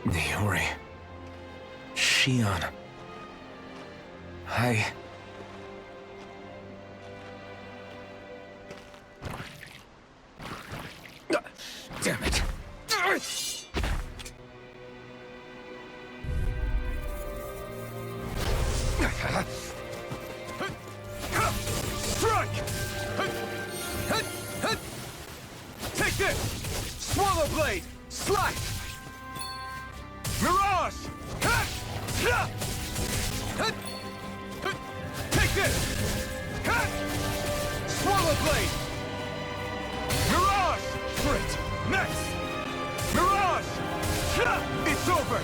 Niori. Shion. Damn it. Strike! Take this! Swallow blade! Slash! Mirage! Take this! Swallow blade! Mirage! Crit! Next! Mirage! It's over!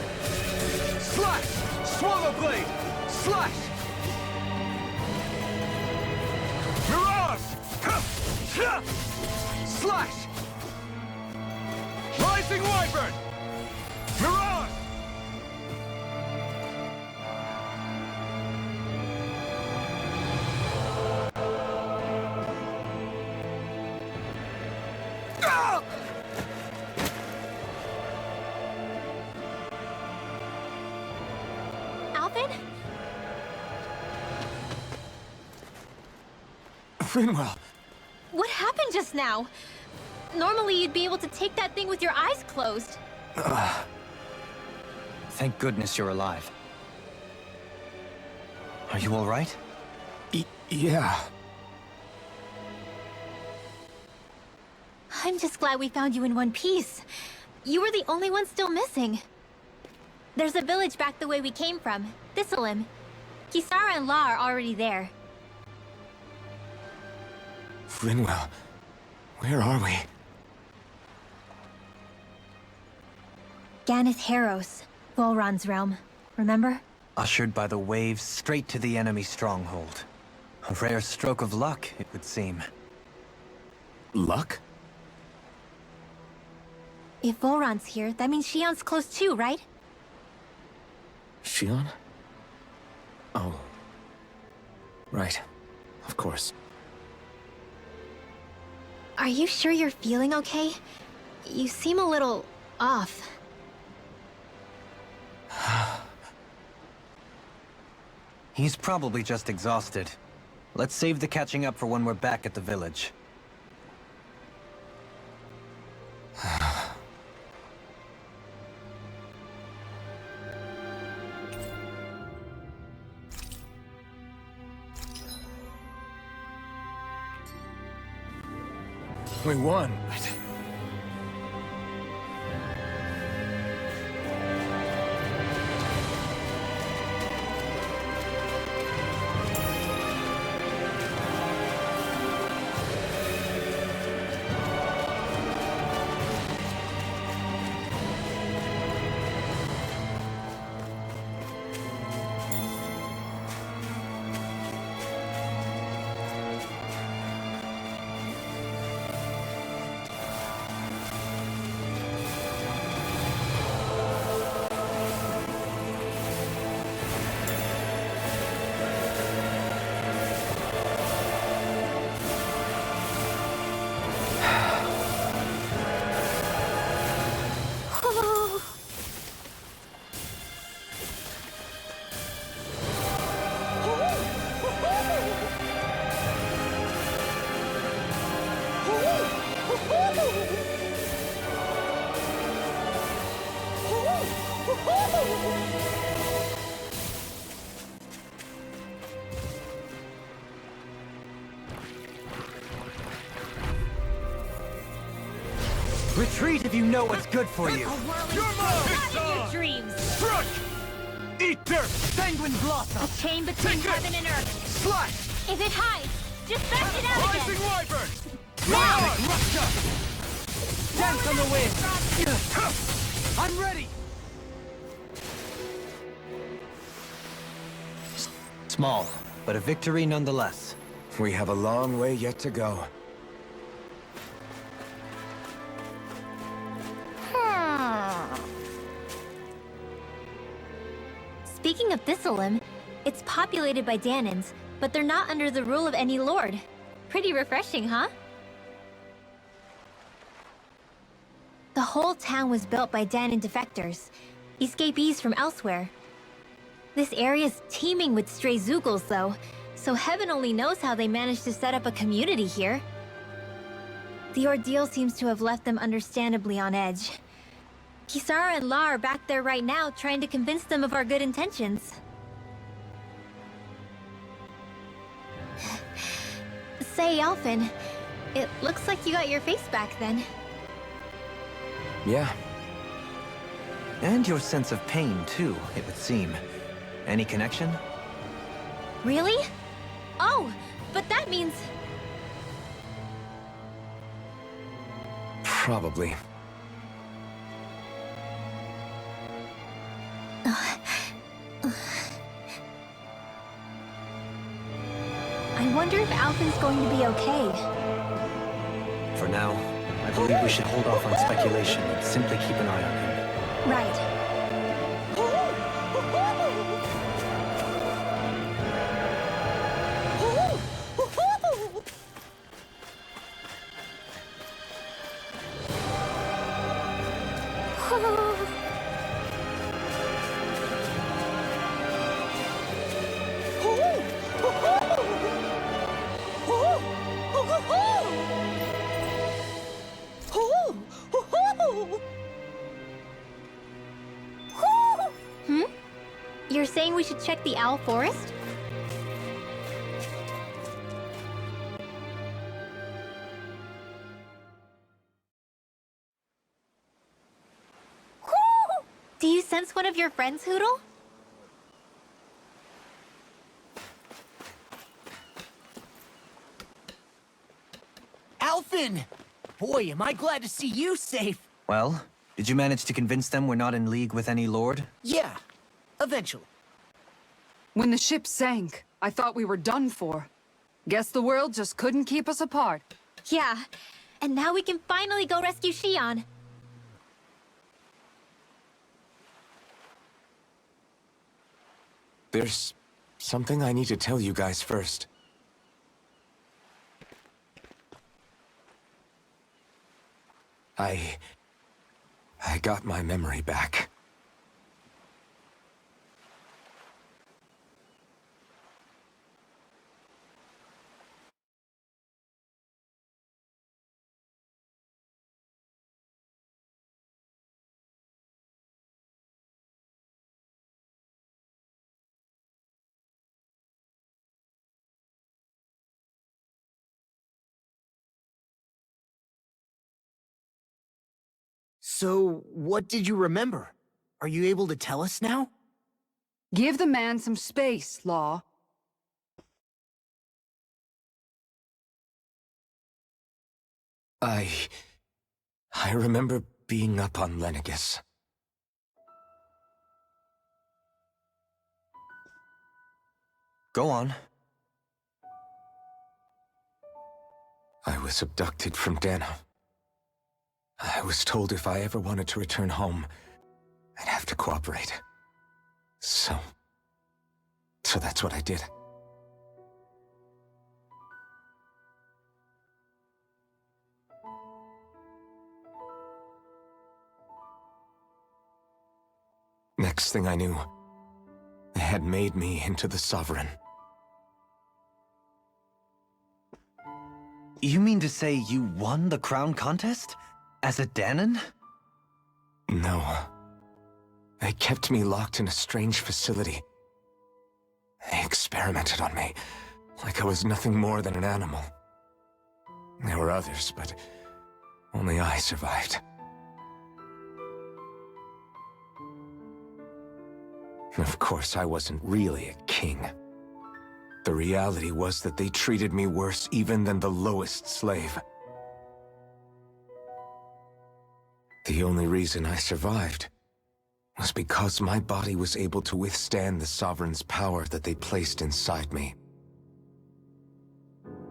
Slash! Swallow blade! Slash! Mirage! Slash! Rising Wyvern! Mirage! Alvin? Finwell. What happened just now? Normally you'd be able to take that thing with your eyes closed. Thank goodness you're alive. Are you all right? Yeah. I'm just glad we found you in one piece. You were the only one still missing. There's a village back the way we came from, Thistleim. Kisara and La are already there. Finwell. Where are we? Ganeth Heros, Volron's realm. Remember? Ushered by the waves straight to the enemy stronghold. A rare stroke of luck, it would seem. Luck? If Volron's here, that means Shion's close too, right? Shion? Oh. Right. Of course. Are you sure you're feeling okay? You seem a little off. He's probably just exhausted. Let's save the catching up for when we're back at the village. We won. Retreat if you know what's good for you! Your move! Not in your dreams! Struck! Eat dirt! Sanguine Blossom! A chain between Take it! heaven and earth. Slash! If it hides, just bash it out Rising again. Wyvern! Mirage! Russia! Dance on the wind! I'm ready! Small, but a victory nonetheless. We have a long way yet to go. Speaking of Thistleim, it's populated by Danans, but they're not under the rule of any lord. Pretty refreshing, huh? The whole town was built by Danan defectors. escapees from elsewhere. This area's teeming with stray Zeugles, though, so heaven only knows how they managed to set up a community here. The ordeal seems to have left them understandably on edge. Kisara and La are back there right now trying to convince them of our good intentions. Say, Alphen, it looks like you got your face back then. Yeah. And your sense of pain, too, it would seem. Any connection? Really? Oh, but that means... Probably. I wonder if Alphen's going to be okay. For now, I believe we should hold off on speculation and simply keep an eye on him. Right. You're saying we should check the Owl Forest? Do you sense one of your friends, Hootle? Alphen! Boy, am I glad to see you safe. Well, did you manage to convince them we're not in league with any lord? Yeah, eventually. When the ship sank, I thought we were done for. Guess the world just couldn't keep us apart. Yeah, and now we can finally go rescue Xion. There's something I need to tell you guys first. I got my memory back. So, what did you remember? Are you able to tell us now? Give the man some space, Law. I remember being up on Lenegus. Go on. I was abducted from Dana. I was told if I ever wanted to return home, I'd have to cooperate. So that's what I did. Next thing I knew, they had made me into the Sovereign. You mean to say you won the crown contest? As a Danon? No. They kept me locked in a strange facility. They experimented on me, like I was nothing more than an animal. There were others, but only I survived. Of course, I wasn't really a king. The reality was that they treated me worse even than the lowest slave. The only reason I survived was because my body was able to withstand the Sovereign's power that they placed inside me.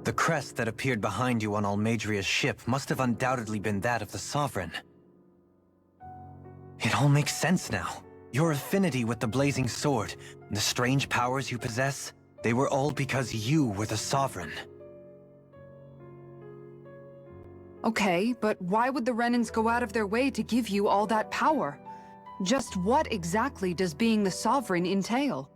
The crest that appeared behind you on Almadria's ship must have undoubtedly been that of the Sovereign. It all makes sense now. Your affinity with the Blazing Sword, and the strange powers you possess, they were all because you were the Sovereign. Okay, but why would the Renans go out of their way to give you all that power? Just what exactly does being the Sovereign entail?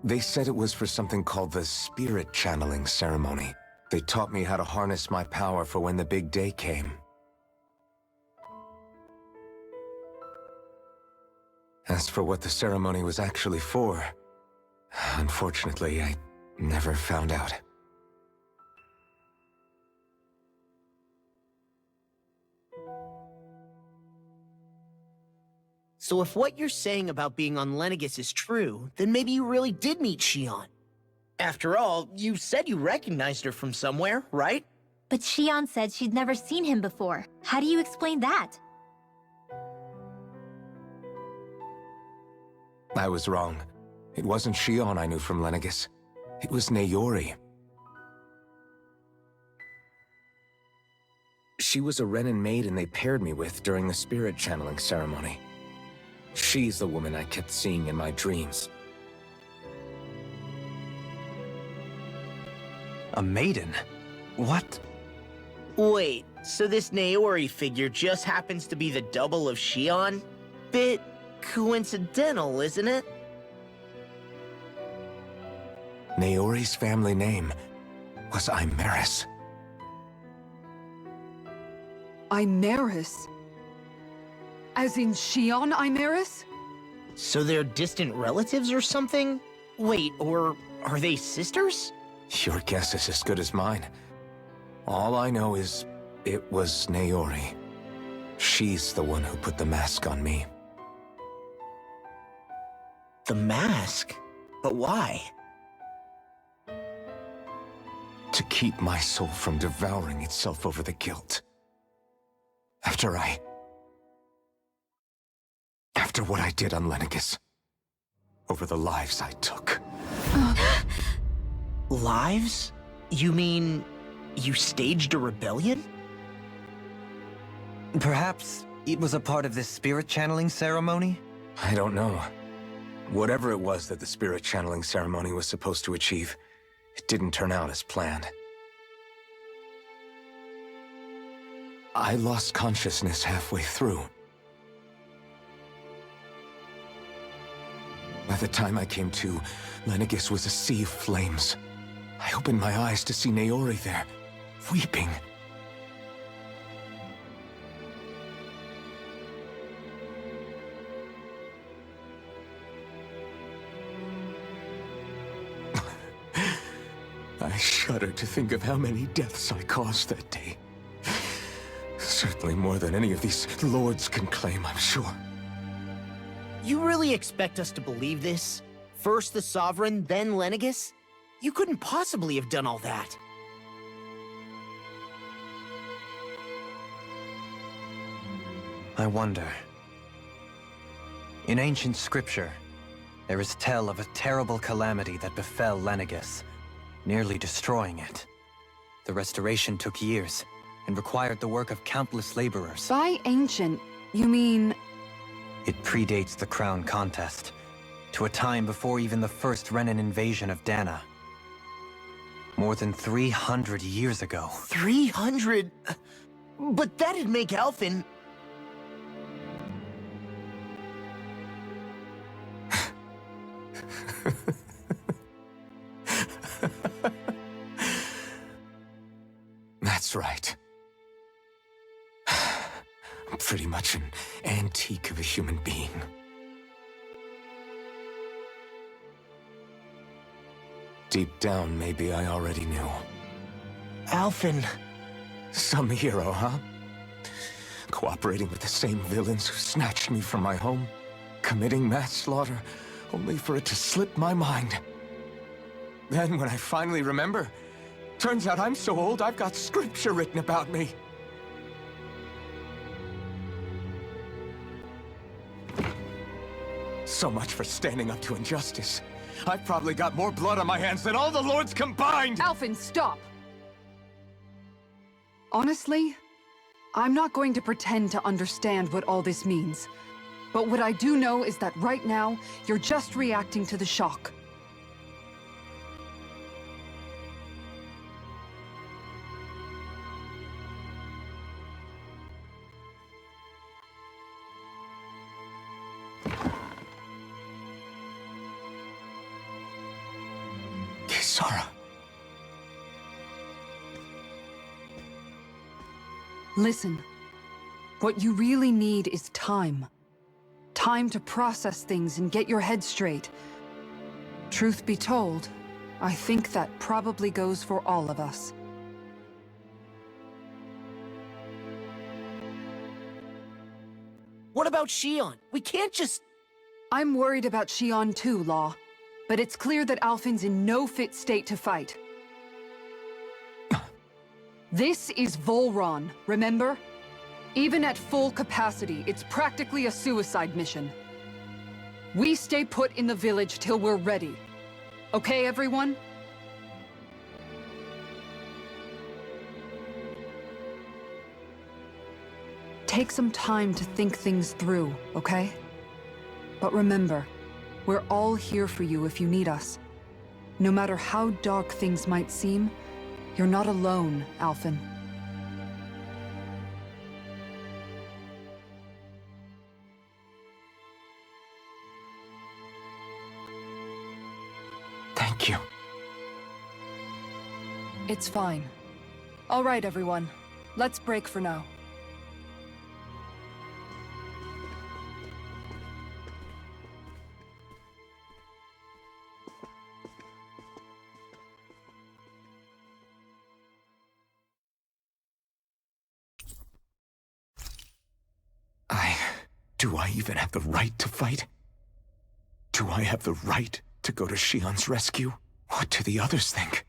They said it was for something called the Spirit Channeling Ceremony. They taught me how to harness my power for when the big day came. As for what the ceremony was actually for, unfortunately, I never found out. So if what you're saying about being on Lenegis is true, then maybe you really did meet Shion. After all, you said you recognized her from somewhere, right? But Shion said she'd never seen him before. How do you explain that? I was wrong. It wasn't Shion I knew from Lenegis. It was Naori. She was a Renin maiden they paired me with during the spirit channeling ceremony. She's the woman I kept seeing in my dreams. A maiden? What? Wait, so this Naori figure just happens to be the double of Shion? Bit coincidental, isn't it? Naori's family name was Imaris. Imaris? As in Shion Imaris? So they're distant relatives or something? Wait, or are they sisters? Your guess is as good as mine. All I know is it was Naori. She's the one who put the mask on me. The mask? But why? To keep my soul from devouring itself over the guilt. After what I did on Lenegis. Over the lives I took. Lives? You mean you staged a rebellion? Perhaps it was a part of this spirit channeling ceremony? I don't know. Whatever it was that the spirit channeling ceremony was supposed to achieve, it didn't turn out as planned. I lost consciousness halfway through. By the time I came to, Lenegis was a sea of flames. I opened my eyes to see Naori there, weeping. I shudder to think of how many deaths I caused that day. Certainly more than any of these lords can claim, I'm sure. You really expect us to believe this? First the Sovereign, then Lenegis? You couldn't possibly have done all that. I wonder. In ancient scripture, there is tell of a terrible calamity that befell Lenegis, nearly destroying it. The restoration took years, and required the work of countless laborers. By ancient, you mean... It predates the crown contest, to a time before even the first Renin invasion of Dana. More than 300 years ago. 300? But that'd make Alphen... That's right. I'm pretty much an antique of a human being. Deep down, maybe I already knew. Alphen... Some hero, huh? Cooperating with the same villains who snatched me from my home, committing mass slaughter, only for it to slip my mind. Then, when I finally remember, turns out I'm so old I've got scripture written about me. So much for standing up to injustice. I've probably got more blood on my hands than all the lords combined! Alphen, stop! Honestly, I'm not going to pretend to understand what all this means. But what I do know is that right now, you're just reacting to the shock. Sara. Listen. What you really need is time. Time to process things and get your head straight. Truth be told, I think that probably goes for all of us. What about Shion? We can't just... I'm worried about Shion too, Law. But it's clear that Alphen's in no fit state to fight. This is Volron, remember? Even at full capacity, it's practically a suicide mission. We stay put in the village till we're ready. Okay, everyone? Take some time to think things through, okay? But remember, we're all here for you if you need us. No matter how dark things might seem, you're not alone, Alphen. Thank you. It's fine. All right, everyone. Let's break for now. Do I even have the right to fight? Do I have the right to go to Shion's rescue? What do the others think?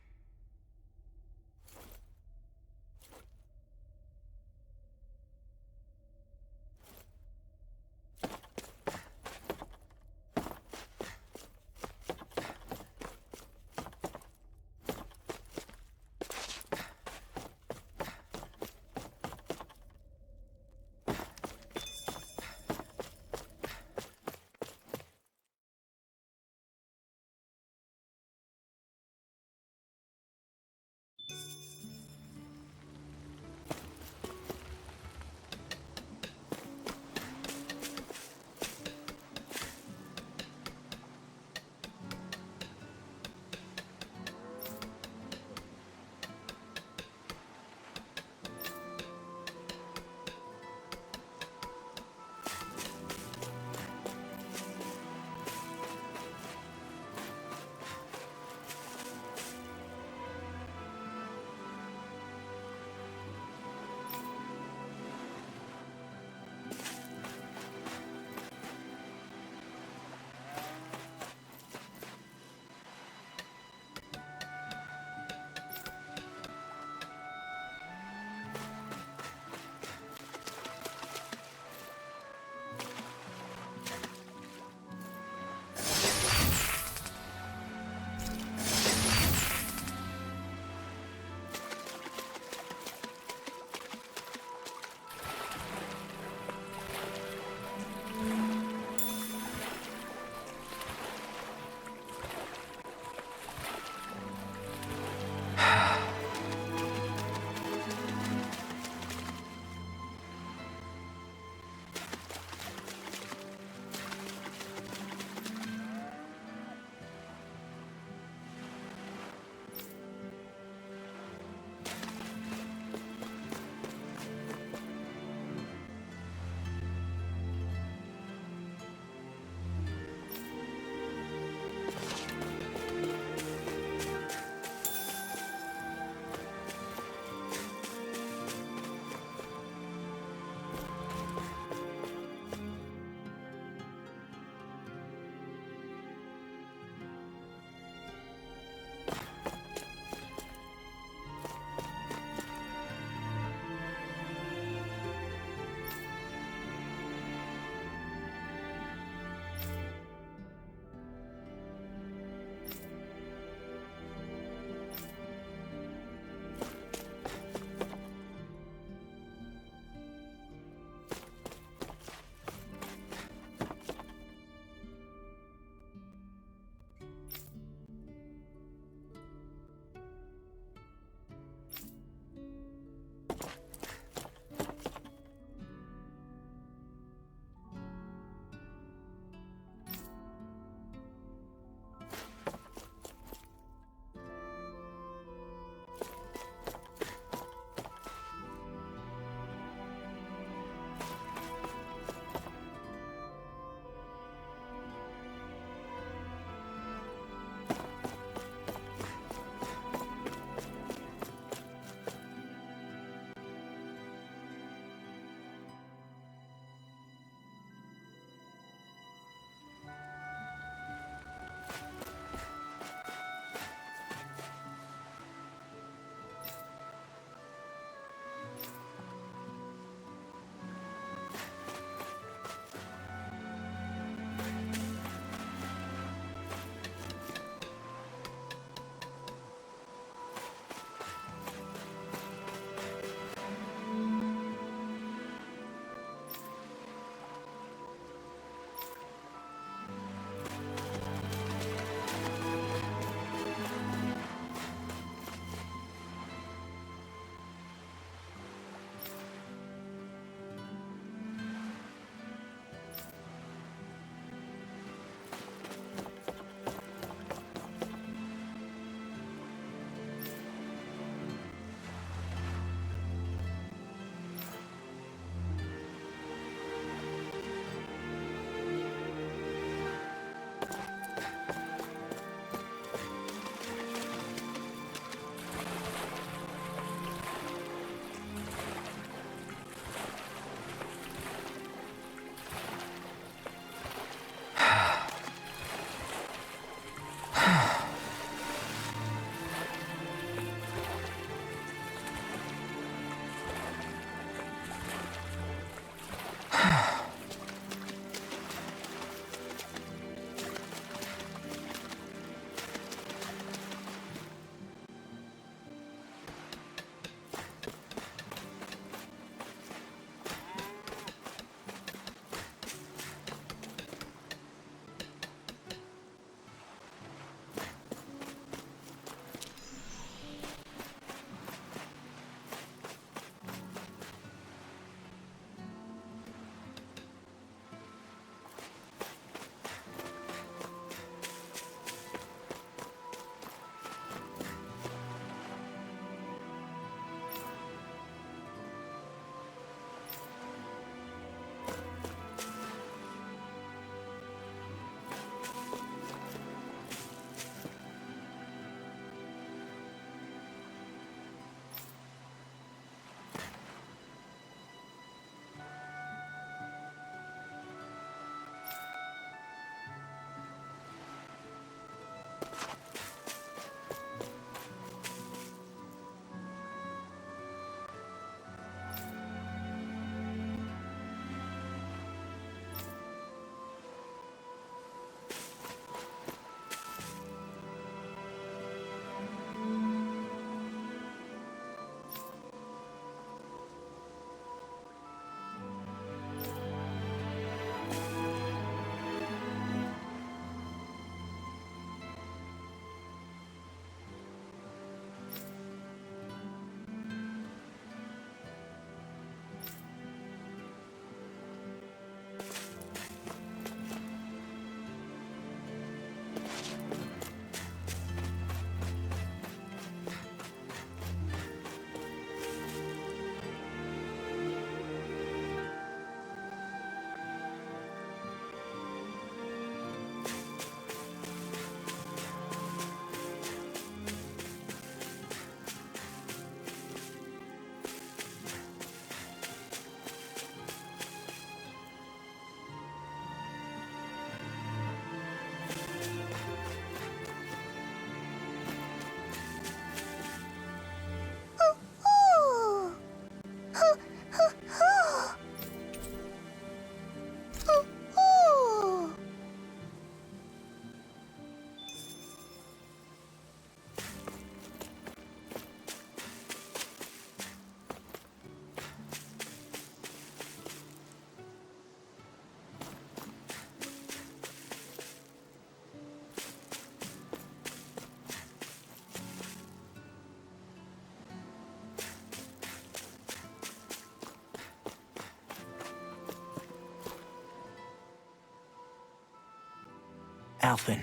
Alphen,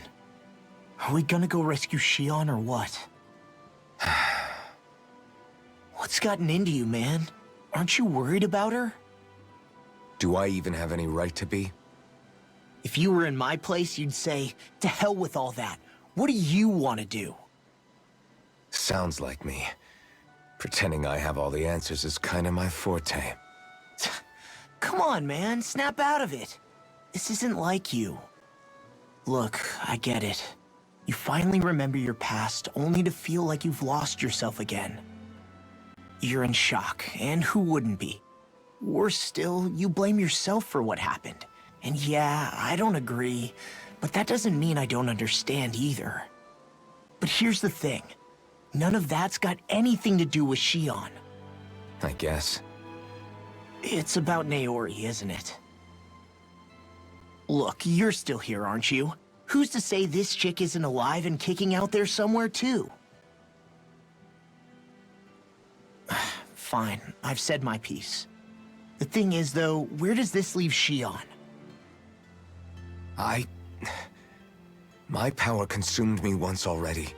are we gonna go rescue Shion or what? What's gotten into you, man? Aren't you worried about her? Do I even have any right to be? If you were in my place, you'd say, to hell with all that. What do you want to do? Sounds like me. Pretending I have all the answers is kind of my forte. Come on, man. Snap out of it. This isn't like you. Look, I get it. You finally remember your past, only to feel like you've lost yourself again. You're in shock, and who wouldn't be? Worse still, you blame yourself for what happened. And yeah, I don't agree, but that doesn't mean I don't understand either. But here's the thing. None of that's got anything to do with Shion. I guess. It's about Naori, isn't it? Look, you're still here, aren't you? Who's to say this chick isn't alive and kicking out there somewhere, too? Fine, I've said my piece. The thing is, though, where does this leave Shion? My power consumed me once already.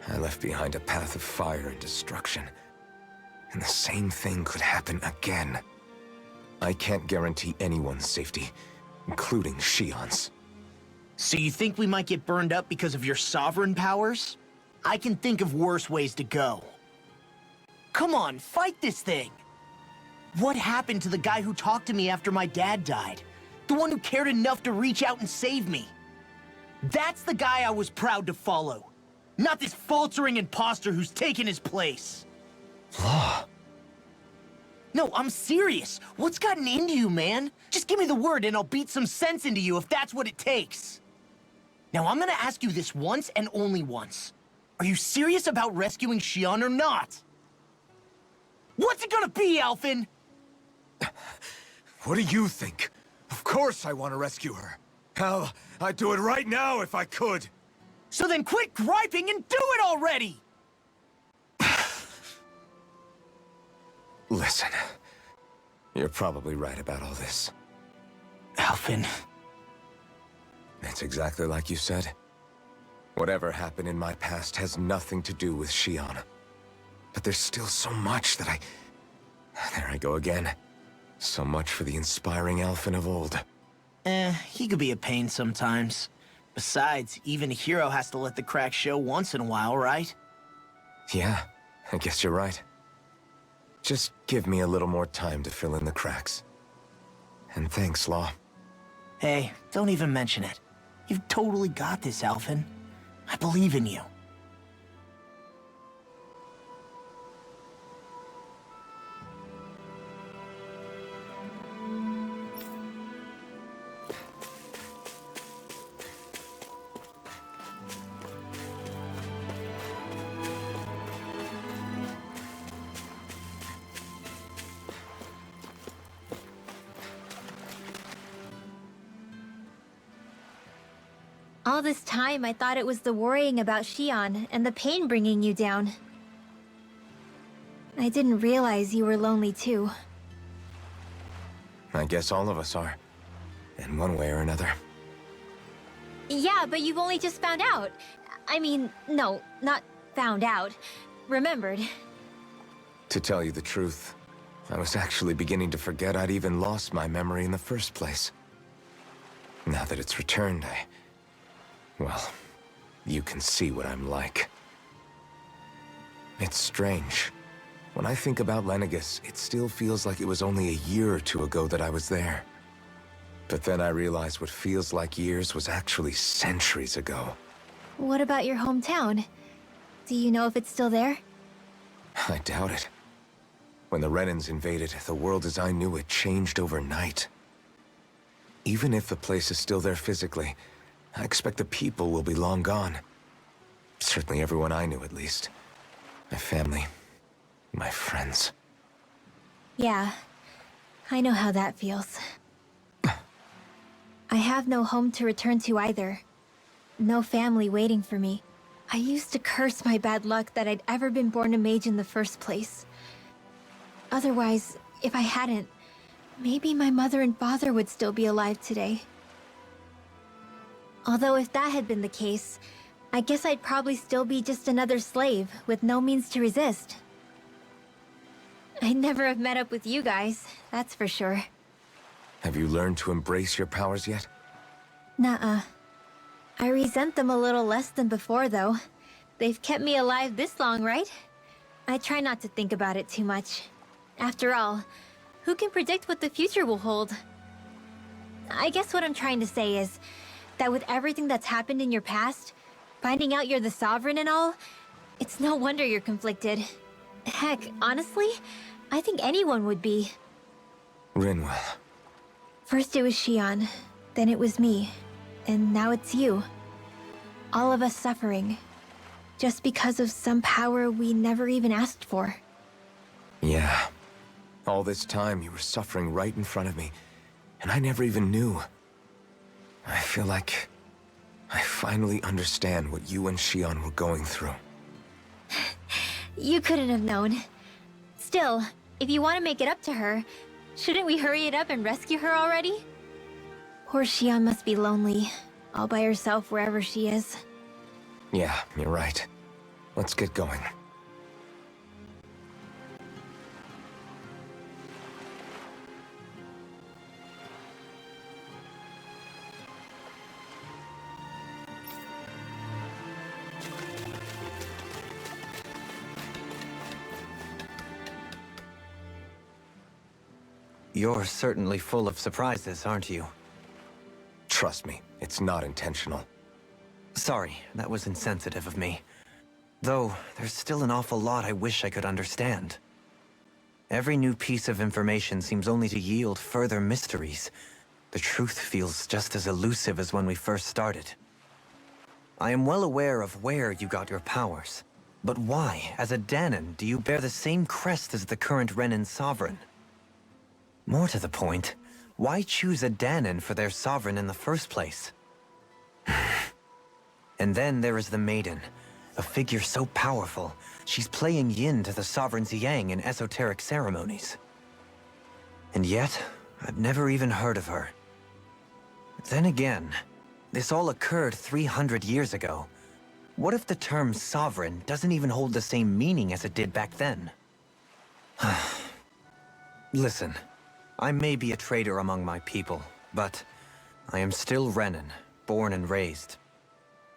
I left behind a path of fire and destruction. And the same thing could happen again. I can't guarantee anyone's safety, including Shion's. So you think we might get burned up because of your sovereign powers? I can think of worse ways to go. Come on, fight this thing! What happened to the guy who talked to me after my dad died? The one who cared enough to reach out and save me? That's the guy I was proud to follow. Not this faltering imposter who's taken his place. Law. No, I'm serious. What's gotten into you, man? Just give me the word and I'll beat some sense into you if that's what it takes. Now, I'm gonna ask you this once and only once. Are you serious about rescuing Shion or not? What's it gonna be, Alphen? What do you think? Of course I want to rescue her. Hell, I'd do it right now if I could. So then quit griping and do it already! Listen, you're probably right about all this. Alphen. It's exactly like you said. Whatever happened in my past has nothing to do with Shion. But there's still so much that There I go again. So much for the inspiring Alphen of old. He could be a pain sometimes. Besides, even a hero has to let the cracks show once in a while, right? Yeah, I guess you're right. Just give me a little more time to fill in the cracks. And thanks, Law. Hey, don't even mention it. You've totally got this, Alphen. I believe in you. All this time, I thought it was the worrying about Shion and the pain bringing you down. I didn't realize you were lonely too. I guess all of us are. In one way or another. Yeah, but you've only just found out. I mean, no, not found out. Remembered. To tell you the truth, I was actually beginning to forget I'd even lost my memory in the first place. Now that it's returned, well, you can see what I'm like. It's strange. When I think about Lenegis, it still feels like it was only a year or two ago that I was there. But then I realized what feels like years was actually centuries ago. What about your hometown? Do you know if it's still there? I doubt it. When the Renans invaded, the world as I knew it changed overnight. Even if the place is still there physically, I expect the people will be long gone. Certainly everyone I knew, at least. My family. My friends. Yeah, I know how that feels. I have no home to return to either. No family waiting for me. I used to curse my bad luck that I'd ever been born a mage in the first place. Otherwise, if I hadn't, maybe my mother and father would still be alive today. Although if that had been the case, I guess I'd probably still be just another slave with no means to resist. I'd never have met up with you guys, that's for sure. Have you learned to embrace your powers yet? Nuh-uh. I resent them a little less than before, though. They've kept me alive this long, right? I try not to think about it too much. After all, who can predict what the future will hold? I guess what I'm trying to say is that with everything that's happened in your past, finding out you're the Sovereign and all, it's no wonder you're conflicted. Heck, honestly, I think anyone would be. Rinwell. First it was Xion, then it was me, and now it's you. All of us suffering, just because of some power we never even asked for. Yeah. All this time you were suffering right in front of me, and I never even knew. I feel like I finally understand what you and Xion were going through. You couldn't have known. Still, if you want to make it up to her, shouldn't we hurry it up and rescue her already? Poor Xion must be lonely, all by herself wherever she is. Yeah, you're right. Let's get going. You're certainly full of surprises, aren't you? Trust me, it's not intentional. Sorry, that was insensitive of me. Though, there's still an awful lot I wish I could understand. Every new piece of information seems only to yield further mysteries. The truth feels just as elusive as when we first started. I am well aware of where you got your powers. But why, as a Dahnan, do you bear the same crest as the current Renan Sovereign? More to the point, why choose a Dahnan for their sovereign in the first place? And then there is the Maiden, a figure so powerful, she's playing yin to the Sovereign's yang in esoteric ceremonies. And yet, I've never even heard of her. Then again, this all occurred 300 years ago. What if the term sovereign doesn't even hold the same meaning as it did back then? Listen. I may be a traitor among my people, but I am still Renan, born and raised.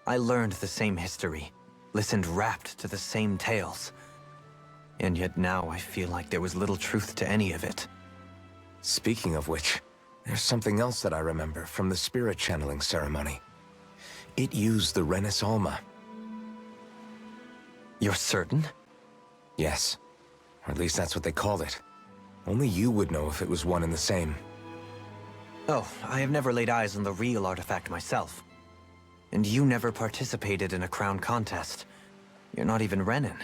I learned the same history, listened rapt to the same tales. And yet now I feel like there was little truth to any of it. Speaking of which, there's something else that I remember from the spirit channeling ceremony. It used the Renis Alma. You're certain? Yes, or at least that's what they called it. Only you would know if it was one and the same. Oh, I have never laid eyes on the real artifact myself. And you never participated in a crown contest. You're not even Renan.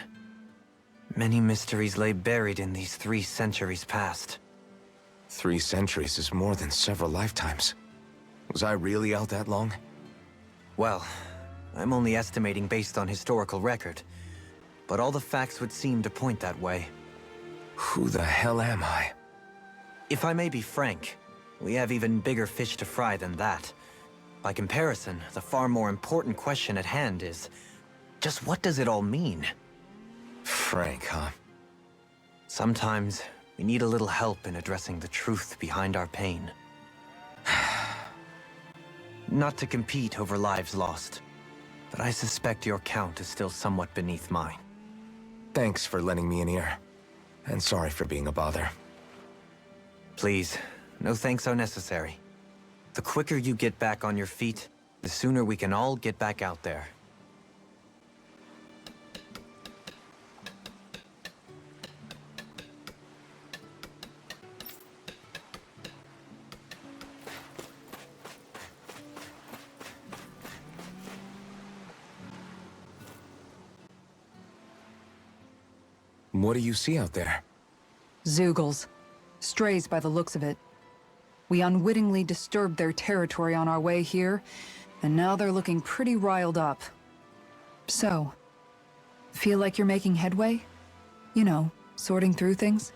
Many mysteries lay buried in these 3 centuries past. 3 centuries is more than several lifetimes. Was I really out that long? Well, I'm only estimating based on historical record. But all the facts would seem to point that way. Who the hell am I? If I may be frank, we have even bigger fish to fry than that. By comparison, the far more important question at hand is, just what does it all mean? Frank, huh? Sometimes, we need a little help in addressing the truth behind our pain. Not to compete over lives lost, but I suspect your count is still somewhat beneath mine. Thanks for lending me an ear. And sorry for being a bother. Please, no thanks are necessary. The quicker you get back on your feet, the sooner we can all get back out there. What do you see out there? Zeugles. Strays by the looks of it. We unwittingly disturbed their territory on our way here, and now they're looking pretty riled up. So, feel like you're making headway? You know, sorting through things?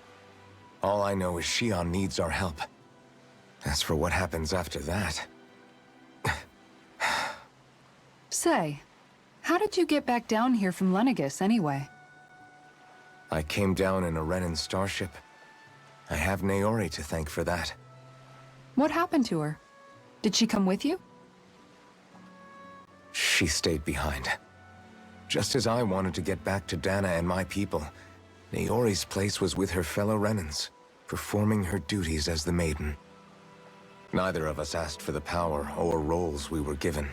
All I know is Xion needs our help. As for what happens after that... Say, how did you get back down here from Lenegis anyway? I came down in a Renan starship. I have Naori to thank for that. What happened to her? Did she come with you? She stayed behind. Just as I wanted to get back to Dana and my people, Naori's place was with her fellow Renans, performing her duties as the Maiden. Neither of us asked for the power or roles we were given.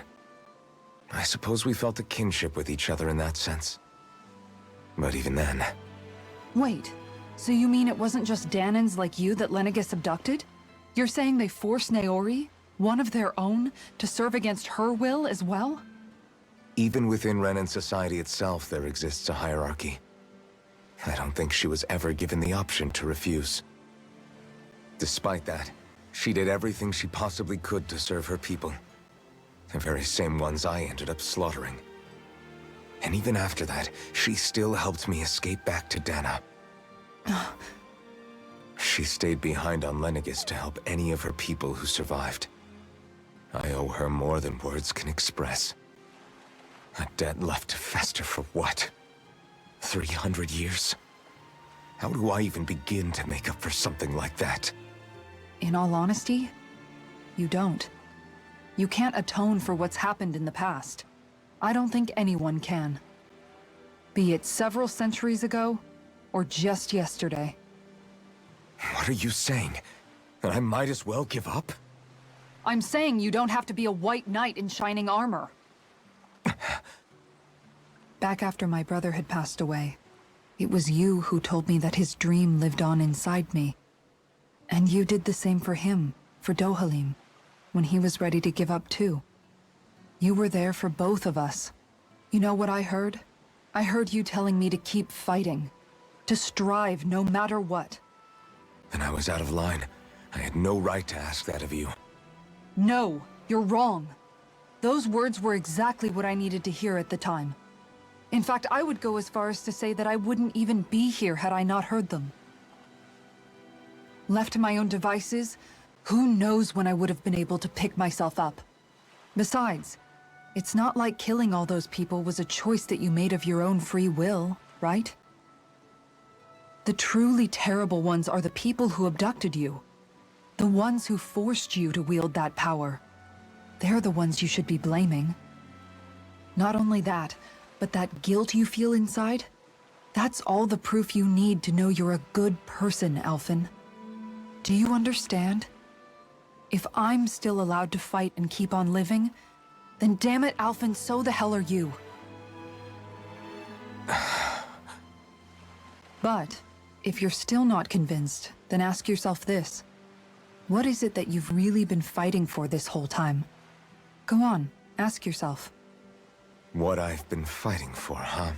I suppose we felt a kinship with each other in that sense. But even then... Wait, so you mean it wasn't just Danans like you that Lenegis abducted? You're saying they forced Naori, one of their own, to serve against her will as well? Even within Renan society itself, there exists a hierarchy. I don't think she was ever given the option to refuse. Despite that, she did everything she possibly could to serve her people. The very same ones I ended up slaughtering. And even after that, she still helped me escape back to Dana. She stayed behind on Lenegis to help any of her people who survived. I owe her more than words can express. A debt left to fester for what? 300 years? How do I even begin to make up for something like that? In all honesty, you don't. You can't atone for what's happened in the past. I don't think anyone can. Be it several centuries ago, or just yesterday. What are you saying? That I might as well give up? I'm saying you don't have to be a white knight in shining armor. Back after my brother had passed away, it was you who told me that his dream lived on inside me. And you did the same for him, for Dohalim, when he was ready to give up too. You were there for both of us. You know what I heard? I heard you telling me to keep fighting, to strive no matter what. Then I was out of line. I had no right to ask that of you. No, you're wrong. Those words were exactly what I needed to hear at the time. In fact, I would go as far as to say that I wouldn't even be here had I not heard them. Left to my own devices, who knows when I would have been able to pick myself up. Besides, it's not like killing all those people was a choice that you made of your own free will, right? The truly terrible ones are the people who abducted you. The ones who forced you to wield that power. They're the ones you should be blaming. Not only that, but that guilt you feel inside, that's all the proof you need to know you're a good person, Alphen. Do you understand? If I'm still allowed to fight and keep on living, then damn it, Alphen, so the hell are you. But, if you're still not convinced, then ask yourself this. What is it that you've really been fighting for this whole time? Go on, ask yourself. What I've been fighting for, huh?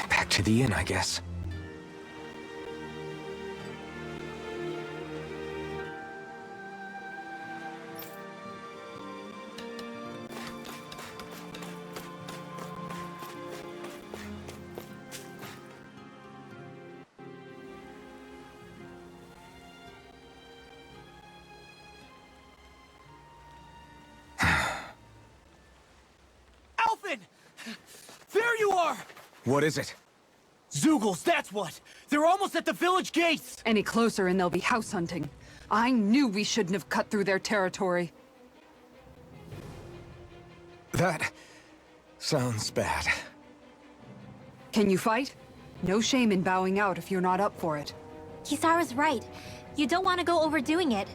Back to the inn, I guess. Alphen! There you are! What is it? Zeugles, that's what! They're almost at the village gates! Any closer and they'll be house hunting. I knew we shouldn't have cut through their territory. That sounds bad. Can you fight? No shame in bowing out if you're not up for it. Kisara's right. You don't want to go overdoing it.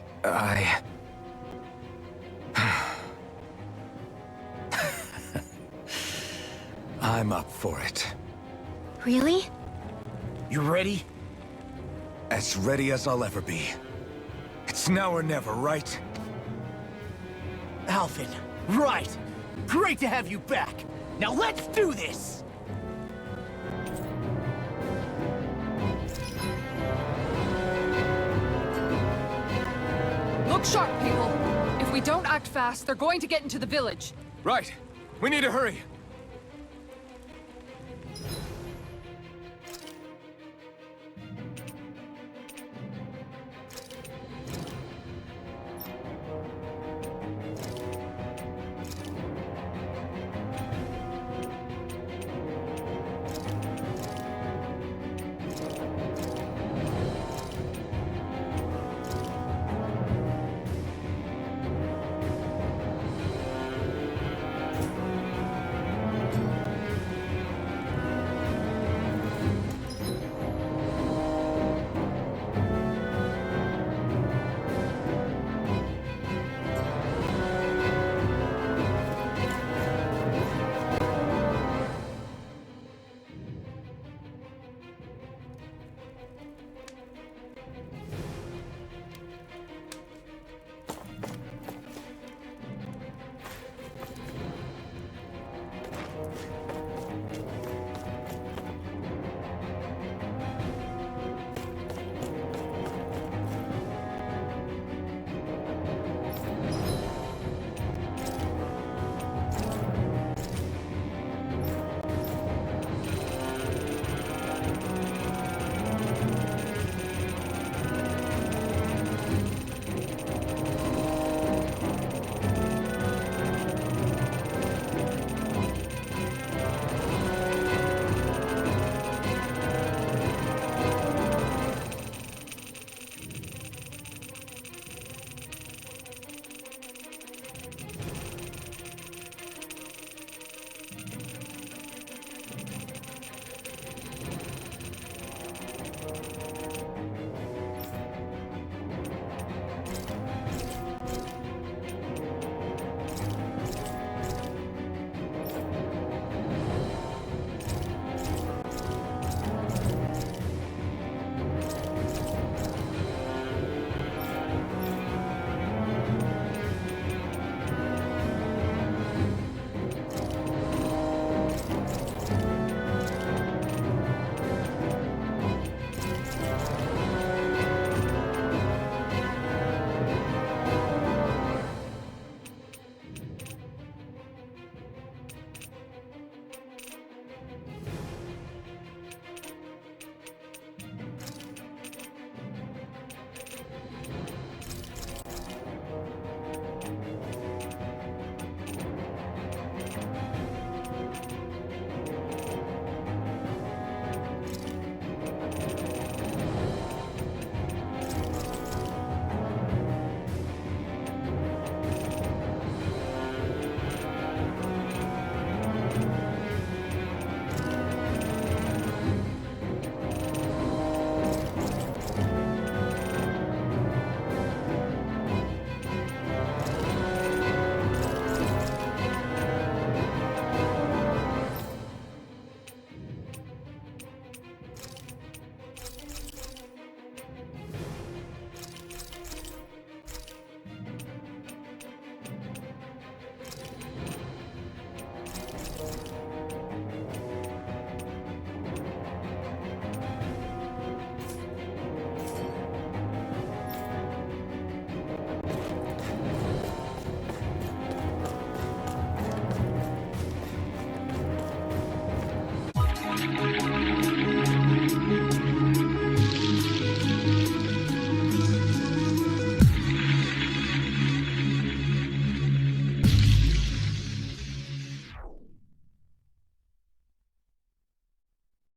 I'm up for it. Really? You ready? As ready as I'll ever be. It's now or never, right? Alphen, right! Great to have you back! Now let's do this! Look sharp, people! If we don't act fast, they're going to get into the village. Right. We need to hurry.